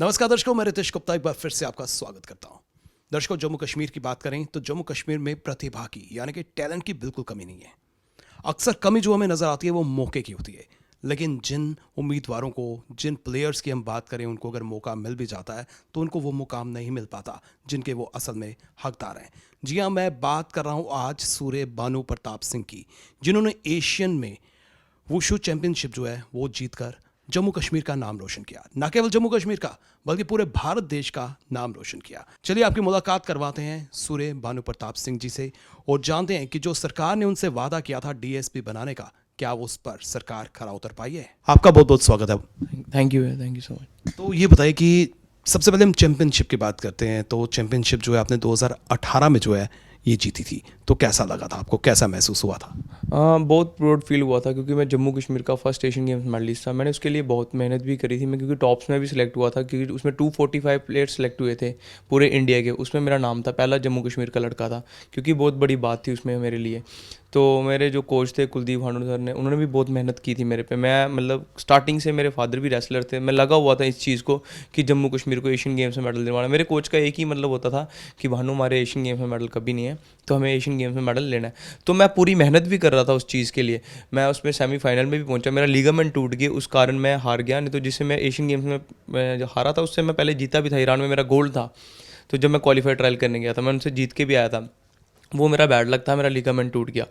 नमस्कार दर्शकों, मैं रितेश गुप्ता एक बार फिर से आपका स्वागत करता हूं। दर्शकों, जम्मू कश्मीर की बात करें तो जम्मू कश्मीर में प्रतिभा की यानी कि टैलेंट की बिल्कुल कमी नहीं है। अक्सर कमी जो हमें नजर आती है वो मौके की होती है। लेकिन जिन उम्मीदवारों को, जिन प्लेयर्स की हम बात करें, उनको अगर मौका मिल भी जाता है तो उनको वो मुकाम नहीं मिल पाता जिनके वो असल में हकदार हैं। जी हाँ, मैं बात कर रहा हूँ आज सूर्य भानु प्रताप सिंह की, जिन्होंने एशियन में वुशु चैंपियनशिप जो है वो जीतकर जम्मू कश्मीर का नाम रोशन किया। न केवल जम्मू कश्मीर का बल्कि पूरे भारत देश का नाम रोशन किया। चलिए आपकी मुलाकात करवाते हैं सूर्य भानु प्रताप सिंह जी से और जानते हैं कि जो सरकार ने उनसे वादा किया था डीएसपी बनाने का, क्या उस पर सरकार खरा उतर पाई है। आपका बहुत बहुत स्वागत है। Thank you so much. तो ये बताइए कि सबसे पहले हम चैंपियनशिप की बात करते हैं। तो चैंपियनशिप जो है आपने 2018 में जो है ये जीती थी, तो कैसा लगा था आपको, कैसा महसूस हुआ था? बहुत प्राउड फील हुआ था क्योंकि मैं जम्मू कश्मीर का फर्स्ट एशियन गेम्स मेडलिस्ट था। मैंने उसके लिए बहुत मेहनत भी करी थी। मैं क्योंकि टॉप्स में भी सिलेक्ट हुआ था, क्योंकि उसमें 245 प्लेयर्स सेलेक्ट हुए थे पूरे इंडिया के। उसमें मेरा नाम था, पहला जम्मू कश्मीर का लड़का था, क्योंकि बहुत बड़ी बात थी उसमें मेरे लिए। तो मेरे जो कोच थे कुलदीप भानु सर ने, उन्होंने भी बहुत मेहनत की थी मेरे पे। मैं मतलब स्टार्टिंग से, मेरे फादर भी रेसलर थे, मैं लगा हुआ था इस चीज़ को कि जम्मू कश्मीर को एशियन गेम्स में मेडल दिलवाना। मेरे कोच का एक ही मतलब होता था कि भानु, हमारे एशियन गेम्स में मेडल कभी नहीं है, तो हमें एशियन गेम्स में मेडल लेना है। तो मैं पूरी मेहनत भी कर रहा था उस चीज़ के लिए। मैं उसमें सेमीफाइनल में भी पहुंचा, मेरा लिगामेंट टूट गया, उस कारण मैं हार गया। नहीं तो जिससे मैं एशियन गेम्स में मैं जो हारा था उससे मैं पहले जीता भी था। ईरान में मेरा गोल्ड था, तो जब मैं क्वालिफाई ट्रायल करने गया था मैं उनसे जीत के भी आया था। वो मेरा बैड लक था, मेरा लिगामेंट टूट गया।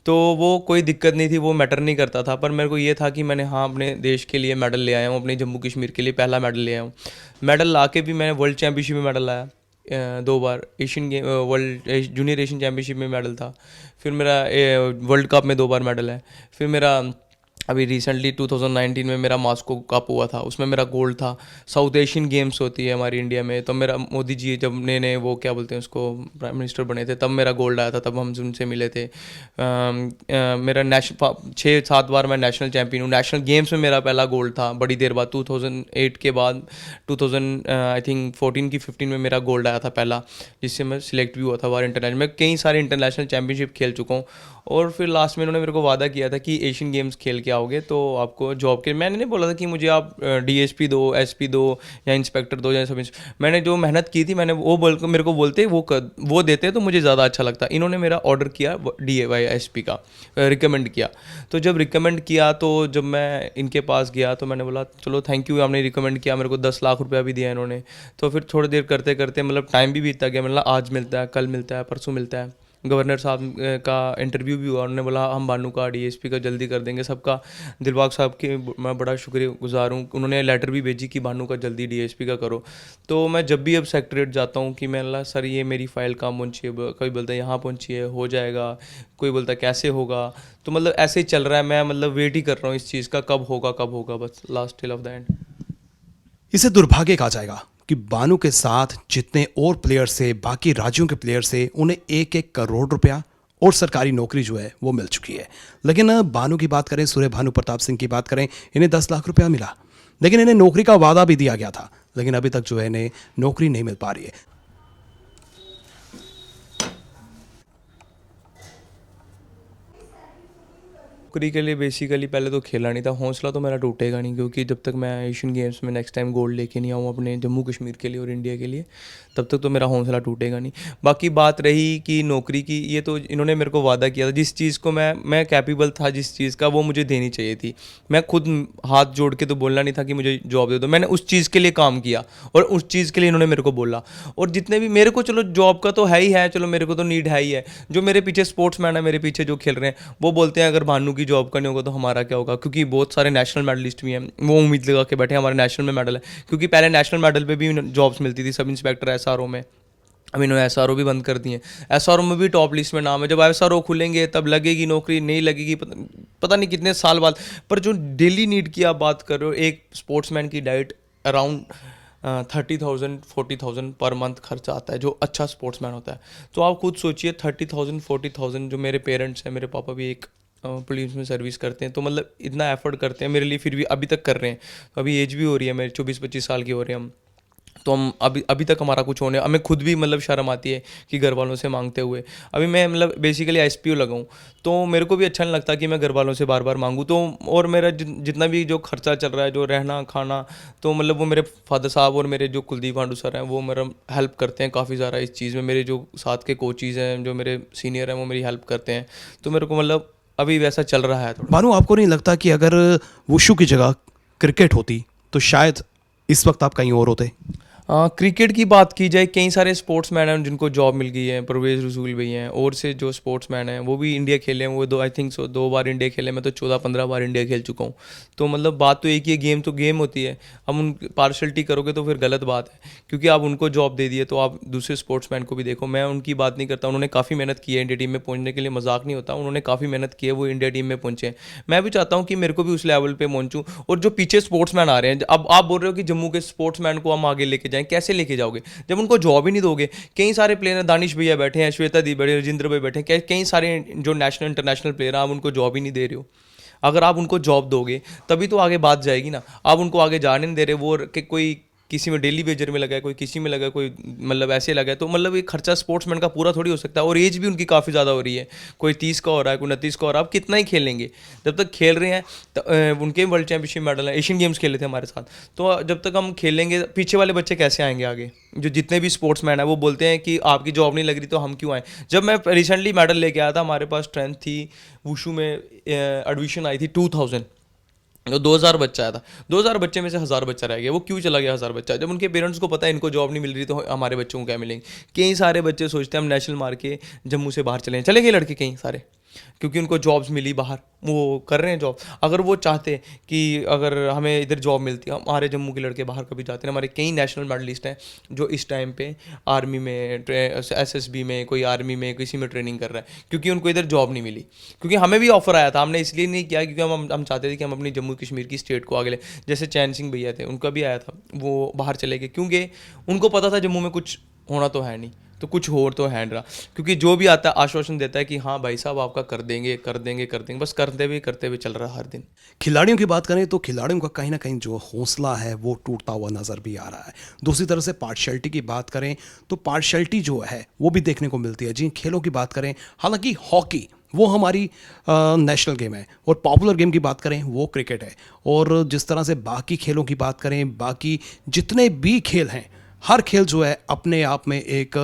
तो वो कोई दिक्कत नहीं थी, वो मैटर नहीं करता था। पर मेरे को ये था कि मैंने हाँ अपने देश के लिए मेडल ले आया हूँ, अपने जम्मू कश्मीर के लिए पहला मेडल ले आया हूँ। मेडल ला के भी मैंने वर्ल्ड चैम्पियनशिप में मेडल लाया, 2 बार Asian game, world junior Asian championship में मेडल था। फिर मेरा वर्ल्ड कप में 2 बार मेडल है। फिर मेरा अभी रिसेंटली 2019 में मेरा मॉस्को कप हुआ था, उसमें मेरा गोल्ड था। साउथ एशियन गेम्स होती है हमारी इंडिया में, तो मेरा मोदी जी जब नए वो क्या बोलते हैं उसको, प्राइम मिनिस्टर बने थे, तब मेरा गोल्ड आया था, तब हम उनसे मिले थे। मेरा 6-7 बार मैं नेशनल चैम्पियन हूँ। नेशनल गेम्स में मेरा पहला गोल्ड था बड़ी देर बाद, 2008 के बाद। 2000 आई थिंक 14 की 15 में मेरा गोल्ड आया था पहला, जिससे मैं सिलेक्ट भी हुआ था बार इंटरनेशनल। मैं कई सारे इंटरनेशनल चैम्पियनशिप खेल चुका हूँ। और फिर लास्ट में उन्होंने मेरे को वादा किया था कि एशियन गेम्स खेल के आओगे तो आपको जॉब के, मैंने नहीं बोला था कि मुझे आप डीएसपी दो, एसपी दो, या इंस्पेक्टर दो, या सब मैंने जो मेहनत की थी, मैंने वो बोल मेरे को बोलते वो देते तो मुझे ज़्यादा अच्छा लगता। इन्होंने मेरा ऑर्डर किया DAY एसपी का, रिकमेंड किया। तो जब रिकमेंड किया, तो जब मैं इनके पास गया तो मैंने बोला चलो थैंक यू, आपने रिकमेंड किया, मेरे को 10 लाख रुपया भी दिया इन्होंने। तो फिर थोड़ी देर करते करते मतलब टाइम भी बीतता गया, मतलब आज मिलता है, कल मिलता है, परसों मिलता है। गवर्नर साहब का इंटरव्यू भी हुआ, उन्होंने बोला हम भानु का DSP का जल्दी कर देंगे। सबका, दिलबाग साहब के मैं बड़ा शुक्रगुजार हूँ, उन्होंने लेटर भी भेजी कि भानु का जल्दी DSP का करो। तो मैं जब भी अब सेक्रेटरीट जाता हूँ कि मैं अल्लाह सर ये मेरी फ़ाइल कहाँ पहुँची है, कोई बोलता है यहाँ पहुँची है, हो जाएगा, कोई बोलता है कैसे होगा। तो मतलब ऐसे ही चल रहा है, मैं मतलब वेट ही कर रहा हूँ इस चीज़ का, कब होगा कब होगा, बस last till of the end. इसे दुर्भाग्य कहा जाएगा कि बानू के साथ जितने और प्लेयर्स से, बाकी राज्यों के प्लेयर्स से, उन्हें 1-1 करोड़ रुपया और सरकारी नौकरी जो है वो मिल चुकी है। लेकिन बानू की बात करें, सूर्य भानु प्रताप सिंह की बात करें, इन्हें 10 लाख रुपया मिला, लेकिन इन्हें नौकरी का वादा भी दिया गया था, लेकिन अभी तक जो है इन्हें नौकरी नहीं मिल पा रही है। नौकरी के लिए बेसिकली पहले तो खेला नहीं था, हौसला तो मेरा टूटेगा नहीं, क्योंकि जब तक मैं एशियन गेम्स में नेक्स्ट टाइम गोल्ड लेके नहीं आऊँ अपने जम्मू कश्मीर के लिए और इंडिया के लिए, तब तक तो मेरा हौसला टूटेगा नहीं। बाकी बात रही कि नौकरी की, ये तो इन्होंने मेरे को वादा किया था, जिस चीज़ को मैं कैपेबल था, जिस चीज़ का, वो मुझे देनी चाहिए थी। मैं खुद हाथ जोड़ के तो बोलना नहीं था कि मुझे जॉब दे दो, मैंने उस चीज़ के लिए काम किया और उस चीज़ के लिए इन्होंने मेरे को बोला। और जितने भी मेरे को, चलो जॉब का तो है ही है, चलो मेरे को तो नीड है ही है। जो मेरे पीछे स्पोर्ट्समैन है, मेरे पीछे जो खेल रहे हैं, वो बोलते हैं अगर भानु की जॉब का नहीं होगा तो हमारा क्या होगा, क्योंकि बहुत सारे नेशनल मेडलिस्ट भी हैं, वो उम्मीद लगा के बैठे हमारे नेशनल में मेडल है। क्योंकि पहले नेशनल मेडल पे भी जॉब्स मिलती थी, सब इंस्पेक्टर SRO में, अब इन्होंने SRO भी बंद कर दिए। SRO में भी टॉप लिस्ट में नाम है, जब SRO खुलेंगे तब लगेगी नौकरी, नहीं लगेगी पता नहीं कितने साल बाद। पर जो डेली नीड की आप बात कर रहे हो, एक स्पोर्ट्समैन की डाइट अराउंड 30,000 40,000 पर मंथ खर्चा आता है, जो अच्छा स्पोर्ट्समैन होता है। तो आप खुद सोचिए, 30,000 40,000, जो मेरे पेरेंट्स हैं, मेरे पापा भी एक पुलिस में सर्विस करते हैं, तो मतलब इतना एफर्ट करते हैं मेरे लिए, फिर भी अभी तक कर रहे हैं। तो अभी एज भी हो रही है मेरी, 24-25 साल की हो रही है हम। तो हम अभी तक हमारा कुछ होने, हमें खुद भी मतलब शर्म आती है कि घर वालों से मांगते हुए। अभी मैं मतलब बेसिकली एसपीओ लगा हूँ, तो मेरे को भी अच्छा नहीं लगता कि मैं घर वालों से बार बार मांगूँ। तो और मेरा जितना भी जो खर्चा चल रहा है, जो रहना खाना, तो मतलब वो मेरे फादर साहब और मेरे जो कुलदीप पांडू सर हैं वो मेरा हेल्प करते हैं काफ़ी ज़्यादा इस चीज़ में। मेरे जो साथ के कोचीज़ हैं, जो मेरे सीनियर हैं, वो मेरी हेल्प करते हैं। तो मेरे को मतलब अभी वैसा चल रहा है थोड़ा। भानु, आपको नहीं लगता कि अगर वुशु की जगह क्रिकेट होती तो शायद इस वक्त आप कहीं और होते? क्रिकेट की बात की जाए, कई सारे स्पोर्ट्समैन हैं जिनको जॉब मिल गई है। परवेज़ रसूल भी हैं, और से जो स्पोर्ट्समैन हैं वो भी इंडिया खेले हैं। वो I think so 2 bar India खेले, मैं तो 14-15 बार इंडिया खेल चुका हूँ। तो मतलब बात तो एक ही है, गेम तो गेम होती है। हम उन पार्शलिटी करोगे तो फिर गलत बात है, क्योंकि आप उनको जॉब दे दिए तो आप दूसरे स्पोर्ट्समैन को भी देखो। मैं उनकी बात नहीं करता, उन्होंने काफ़ी मेहनत की है इंडिया टीम में पहुँचने के लिए, मजाक नहीं होता। उन्होंने काफ़ी मेहनत की है, वो इंडिया टीम में पहुँचे हैं। मैं भी चाहता हूँ कि मेरे को भी उस लेवल पे पहुँचूँ। और जो पीछे स्पोर्ट्समैन आ रहे हैं, अब आप बोल रहे हो कि जम्मू के स्पोर्ट्समैन को हम आगे लेके जाएं, कैसे लेके जाओगे जब उनको जॉब ही नहीं दोगे? कई सारे प्लेयर हैं, दानिश भैया बैठे हैं, श्वेता दी बैठे, राजेंद्र भाई बैठे हैं, कई सारे जो नेशनल इंटरनेशनल प्लेयर हैं, आप उनको जॉब ही नहीं दे रहे हो। अगर आप उनको जॉब दोगे तभी तो आगे बात जाएगी ना। आप उनको आगे जाने नहीं दे रहे। वो कोई किसी में डेली वेजर में लगा है, कोई किसी में लगा है, कोई मतलब ऐसे लगा है, तो मतलब ये खर्चा स्पोर्ट्समैन का पूरा थोड़ी हो सकता है। और एज भी उनकी काफ़ी ज़्यादा हो रही है, कोई 30 का हो रहा है, कोई 29 का हो रहा है। आप कितना ही खेलेंगे? जब तक खेल रहे हैं तो उनके वर्ल्ड चैंपियनशिप मेडल है, एशियन गेम्स खेले थे हमारे साथ। तो जब तक हम खेलेंगे, पीछे वाले बच्चे कैसे आएंगे आगे? जो जितने भी स्पोर्ट्समैन है वो बोलते हैं कि आपकी जॉब नहीं लग रही तो हम क्यों आए। जब मैं रिसेंटली मेडल लेके आया था, हमारे पास स्ट्रेंथ थी, वुशु में एडमिशन आई थी 2000, तो 2000 बच्चा आया था। 2000 बच्चे में से 1000 बच्चा रह गया। वो क्यों चला गया 1000 बच्चा? जब उनके पेरेंट्स को पता है इनको जॉब नहीं मिल रही, तो हमारे बच्चों को क्या मिलेंगे? कई सारे बच्चे सोचते हैं हम नेशनल मार के जम्मू से बाहर चले गए लड़के कई सारे, क्योंकि उनको जॉब्स मिली बाहर, वो कर रहे हैं जॉब। अगर वो चाहते कि अगर हमें इधर जॉब मिलती, हमारे जम्मू के लड़के बाहर कभी जाते हैं। हमारे कई नेशनल मेडलिस्ट हैं जो इस टाइम पे आर्मी में, एसएसबी में, कोई आर्मी में, किसी में ट्रेनिंग कर रहा है, क्योंकि उनको इधर जॉब नहीं मिली। क्योंकि हमें भी ऑफर आया था, हमने इसलिए नहीं किया क्योंकि हम चाहते थे कि हम अपनी जम्मू कश्मीर की स्टेट को आगे ले। जैसे चैन सिंह भैया थे, उनका भी आया था, वो बाहर चले गए क्योंकि उनको पता था जम्मू में कुछ होना तो है नहीं, तो कुछ और तो है रहा। क्योंकि जो भी आता है आश्वासन देता है कि हाँ भाई साहब आपका कर देंगे कर देंगे कर देंगे, बस करते हुए चल रहा है हर दिन। खिलाड़ियों की बात करें तो खिलाड़ियों का कहीं ना कहीं जो हौसला है वो टूटता हुआ नजर भी आ रहा है। दूसरी तरफ से पार्शियलिटी की बात करें तो पार्शियलिटी जो है वो भी देखने को मिलती है। जी, खेलों की बात करें, हालांकि हॉकी वो हमारी नेशनल गेम है, और पॉपुलर गेम की बात करें वो क्रिकेट है। और जिस तरह से बाकी खेलों की बात करें, बाकी जितने भी खेल हैं, हर खेल जो है अपने आप में एक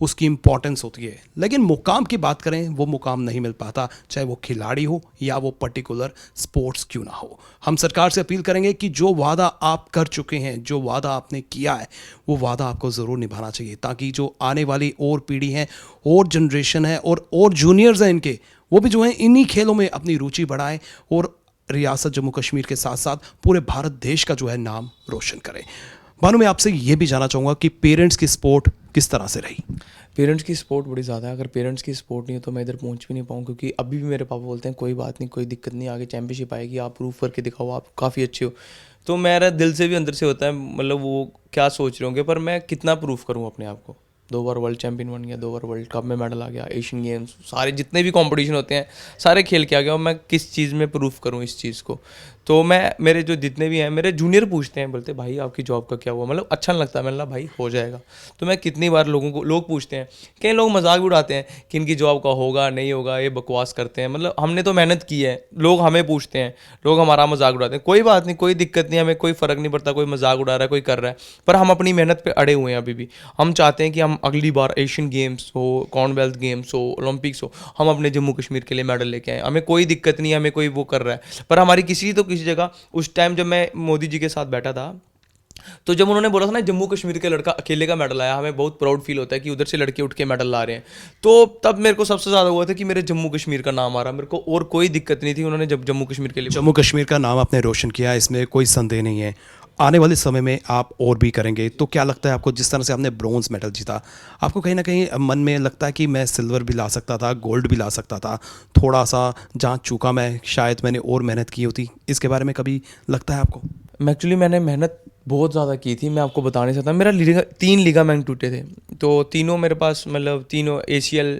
उसकी इम्पॉर्टेंस होती है। लेकिन मुकाम की बात करें, वो मुकाम नहीं मिल पाता, चाहे वो खिलाड़ी हो या वो पर्टिकुलर स्पोर्ट्स क्यों ना हो। हम सरकार से अपील करेंगे कि जो वादा आप कर चुके हैं, जो वादा आपने किया है, वो वादा आपको ज़रूर निभाना चाहिए, ताकि जो आने वाली और पीढ़ी है, और जनरेशन है, और जूनियर्स हैं इनके, वो भी जो है इन्हीं खेलों में अपनी रुचि बढ़ाएं और रियासत जम्मू कश्मीर के साथ साथ पूरे भारत देश का जो है नाम रोशन करें। भानु, मैं आपसे ये भी जानना चाहूँगा कि पेरेंट्स की सपोर्ट किस तरह से रही? पेरेंट्स की सपोर्ट बड़ी ज़्यादा है। अगर पेरेंट्स की सपोर्ट नहीं हो तो मैं इधर पहुंच भी नहीं पाऊँ, क्योंकि अभी भी मेरे पापा बोलते हैं कोई बात नहीं, कोई दिक्कत नहीं, आगे चैंपियनशिप आएगी, आप प्रूफ करके दिखाओ, आप काफ़ी अच्छे हो। तो मेरा दिल से भी अंदर से होता है, मतलब वो क्या सोच रहे होंगे, पर मैं कितना प्रूफ करूँ अपने आप को। 2 बार वर्ल्ड चैंपियन बन गया, 2 बार वर्ल्ड कप में मेडल आ गया, एशियन गेम्स, सारे जितने भी कंपटीशन होते हैं सारे खेल के आ गया, और मैं किस चीज़ में प्रूफ करूँ इस चीज़ को। तो मैं, मेरे जो जितने भी हैं, मेरे जूनियर पूछते हैं, बोलते भाई आपकी जॉब का क्या हुआ, मतलब अच्छा नहीं लगता। मैंने कहा भाई हो जाएगा। तो मैं कितनी बार लोग पूछते हैं, कई लोग मजाक भी उड़ाते हैं कि इनकी जॉब का होगा नहीं होगा, ये बकवास करते हैं। मतलब हमने तो मेहनत की है, लोग हमें पूछते हैं, लोग हमारा मजाक उड़ाते हैं। कोई बात नहीं, कोई दिक्कत नहीं, हमें कोई फ़र्क नहीं पड़ता, कोई मजाक उड़ा रहा है, कोई कर रहा है, पर हम अपनी मेहनत पर अड़े हुए हैं अभी भी। हम चाहते हैं कि हम अगली बार एशियन गेम्स हो, कॉमनवेल्थ गेम्स हो, ओलंपिक्स हो, हम अपने जम्मू कश्मीर के लिए मेडल लेके आए। हमें कोई दिक्कत नहीं है, हमें कोई वो कर रहा है, पर हमारी किसी जगह उस टाइम जब मैं मोदी जी के साथ बैठा था, तो जब उन्होंने बोला था ना जम्मू कश्मीर के लड़का अकेले का मेडल आया, हमें बहुत प्राउड फील होता है कि उधर से लड़के उठ के मेडल ला रहे हैं। तो तब मेरे को सबसे ज़्यादा हुआ था कि मेरे जम्मू कश्मीर का नाम आ रहा, मेरे को और कोई दिक्कत नहीं थी। उन्होंने जब जम्मू कश्मीर के लिए, जम्मू कश्मीर का नाम आपने रोशन किया, इसमें कोई संदेह नहीं है। आने वाले समय में आप और भी करेंगे। तो क्या लगता है आपको, जिस तरह से आपने ब्रॉन्ज मेडल जीता, आपको कहीं ना कहीं मन में लगता है कि मैं सिल्वर भी ला सकता था, गोल्ड भी ला सकता था, थोड़ा सा जहाँ चूका मैं, शायद मैंने और मेहनत की होती, इसके बारे में कभी लगता है आपको? एक्चुअली मैंने मेहनत बहुत ज़्यादा की थी, मैं आपको बता नहीं सकता। मेरा 3 लिगामेंट टूटे थे, तो तीनों मेरे पास, मतलब तीनों ACL,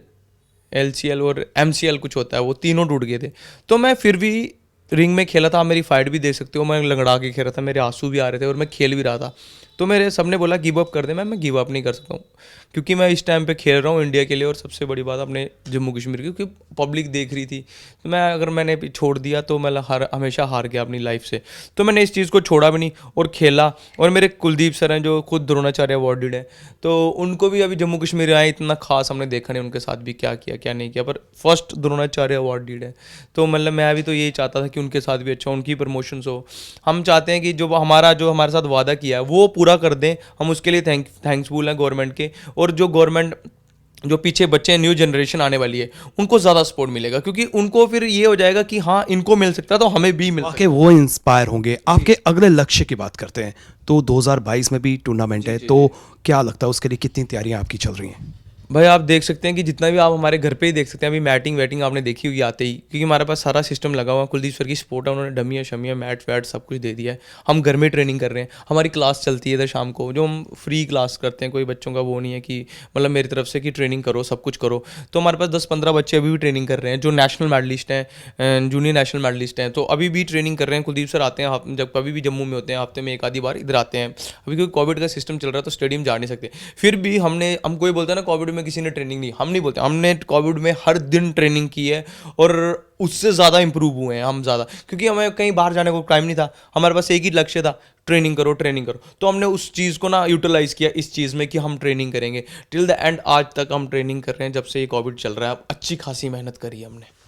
LCL और MCL कुछ होता है, वो तीनों टूट गए थे। तो मैं फिर भी रिंग में खेला था, मेरी फाइट भी देख सकते हो, मैं लंगड़ा के खेल रहा था, मेरे आंसू भी आ रहे थे और मैं खेल भी रहा था। तो मेरे सबने बोला गिव अप कर दे। मैं गिव अप नहीं कर सकता हूँ, क्योंकि मैं इस टाइम पे खेल रहा हूँ इंडिया के लिए, और सबसे बड़ी बात अपने जम्मू कश्मीर की, क्योंकि पब्लिक देख रही थी। तो मैंने छोड़ दिया तो मैं हमेशा हार गया अपनी लाइफ से। तो मैंने इस चीज़ को छोड़ा भी नहीं और खेला। और मेरे कुलदीप सर हैं जो खुद द्रोणाचार्य अवार्डेड है, तो उनको भी अभी जम्मू कश्मीर आए इतना खास हमने देखा नहीं उनके साथ भी क्या किया क्या नहीं किया, पर फर्स्ट द्रोणाचार्य अवार्डेड है। तो मतलब मैं भी तो यही चाहता था कि उनके साथ भी अच्छा, उनकी प्रमोशंस हो। हम चाहते हैं कि जो हमारे साथ वादा किया है वो पूरा कर दें। हम उसके लिए थैंक्सफुल हैं गवर्नमेंट के। और जो गवर्नमेंट जो पीछे बच्चे हैं, न्यू जनरेशन आने वाली है, उनको ज़्यादा सपोर्ट मिलेगा, क्योंकि उनको फिर ये हो जाएगा कि हाँ इनको मिल सकता है तो हमें भी मिल सकता वाकई वो इंस्पायर होंगे। आपके अगले लक्ष्य की बात करते हैं, तो 2022 में भी टूर्नामेंट है, तो क्या लगता है उसके लिए कितनी तैयारियां आपकी चल रही हैं? है। भाई आप देख सकते हैं कि जितना भी आप हमारे घर पे ही देख सकते हैं, अभी मैटिंग वेटिंग आपने देखी हुई आते ही, क्योंकि हमारे पास सारा सिस्टम लगा हुआ। कुलदीप सर की सपोर्ट है, उन्होंने डमियाँ शमियाँ मैट वैट सब कुछ दे दिया है। हम घर में ट्रेनिंग कर रहे हैं, हमारी क्लास चलती है इधर शाम को, जो हम फ्री क्लास करते हैं। कोई बच्चों का वो नहीं है कि मतलब मेरी तरफ से कि ट्रेनिंग करो सब कुछ करो। तो हमारे पास 10-15 बच्चे अभी भी ट्रेनिंग कर रहे हैं, जो नेशनल मेडलिस्ट हैं, जूनियर नेशनल मेडलिस्ट हैं, तो अभी भी ट्रेनिंग कर रहे हैं। कुलदीप सर आते हैं जब कभी भी जम्मू में होते हैं, हफ्ते में एक आधी बार इधर आते हैं। अभी क्योंकि कोविड का सिस्टम चल रहा है तो स्टेडियम जा नहीं सकते, फिर भी हम कोई बोलता है ना कोविड में किसी ने ट्रेनिंग नहीं, हम नहीं बोलते, हमने कोविड में हर दिन ट्रेनिंग की है और उससे ज़्यादा इंप्रूव हुए हैं हम ज़्यादा, क्योंकि हमें कहीं बाहर जाने को टाइम नहीं था। हमारे पास एक ही लक्ष्य था, ट्रेनिंग करो ट्रेनिंग करो। तो हमने उस चीज़ को ना यूटिलाइज़ किया इस चीज़ में कि हम ट्रेनिंग करेंगे टिल द एंड। आज तक हम ट्रेनिंग कर रहे हैं जब से ये कोविड चल रहा है। अब अच्छी खासी मेहनत करी है हमने।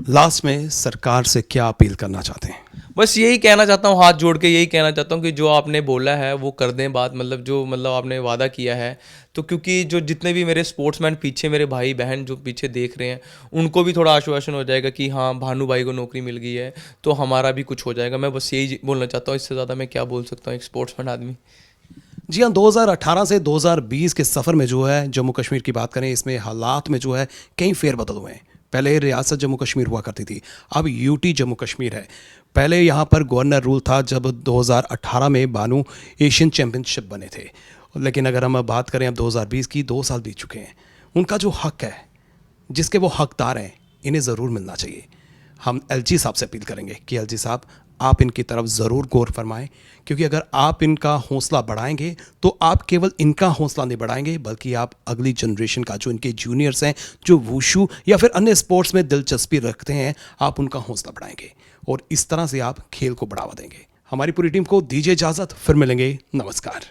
लास्ट में सरकार से क्या अपील करना चाहते हैं? बस यही कहना चाहता हूँ, हाथ जोड़ के यही कहना चाहता हूँ कि जो आपने बोला है वो कर दें बात, मतलब जो आपने वादा किया है। तो क्योंकि जो जितने भी मेरे स्पोर्ट्समैन पीछे, मेरे भाई बहन जो पीछे देख रहे हैं, उनको भी थोड़ा आश्वासन हो जाएगा कि हाँ भानु भाई को नौकरी मिल गई है तो हमारा भी कुछ हो जाएगा। मैं बस यही बोलना चाहता हूँ, इससे ज़्यादा मैं क्या बोल सकता हूँ एक स्पोर्ट्समैन आदमी। जी हाँ, 2018 से 2020 के सफ़र में जो है जम्मू कश्मीर की बात करें, इसमें हालात में जो है कई फेरबदल हुए हैं। पहले रियासत जम्मू कश्मीर हुआ करती थी, अब यूटी जम्मू कश्मीर है। पहले यहाँ पर गवर्नर रूल था जब 2018 में बानू एशियन चैम्पियनशिप बने थे। लेकिन अगर हम बात करें अब 2020 की, 2 साल बीत चुके हैं। उनका जो हक है, जिसके वो हकदार हैं, इन्हें ज़रूर मिलना चाहिए। हम एलजी साहब से अपील करेंगे कि एलजी साहब आप इनकी तरफ ज़रूर गौर फरमाएं, क्योंकि अगर आप इनका हौसला बढ़ाएंगे तो आप केवल इनका हौसला नहीं बढ़ाएंगे, बल्कि आप अगली जनरेशन का, जो इनके जूनियर्स हैं, जो वुशु या फिर अन्य स्पोर्ट्स में दिलचस्पी रखते हैं, आप उनका हौसला बढ़ाएंगे और इस तरह से आप खेल को बढ़ावा देंगे। हमारी पूरी टीम को दीजिए इजाज़त, फिर मिलेंगे। नमस्कार।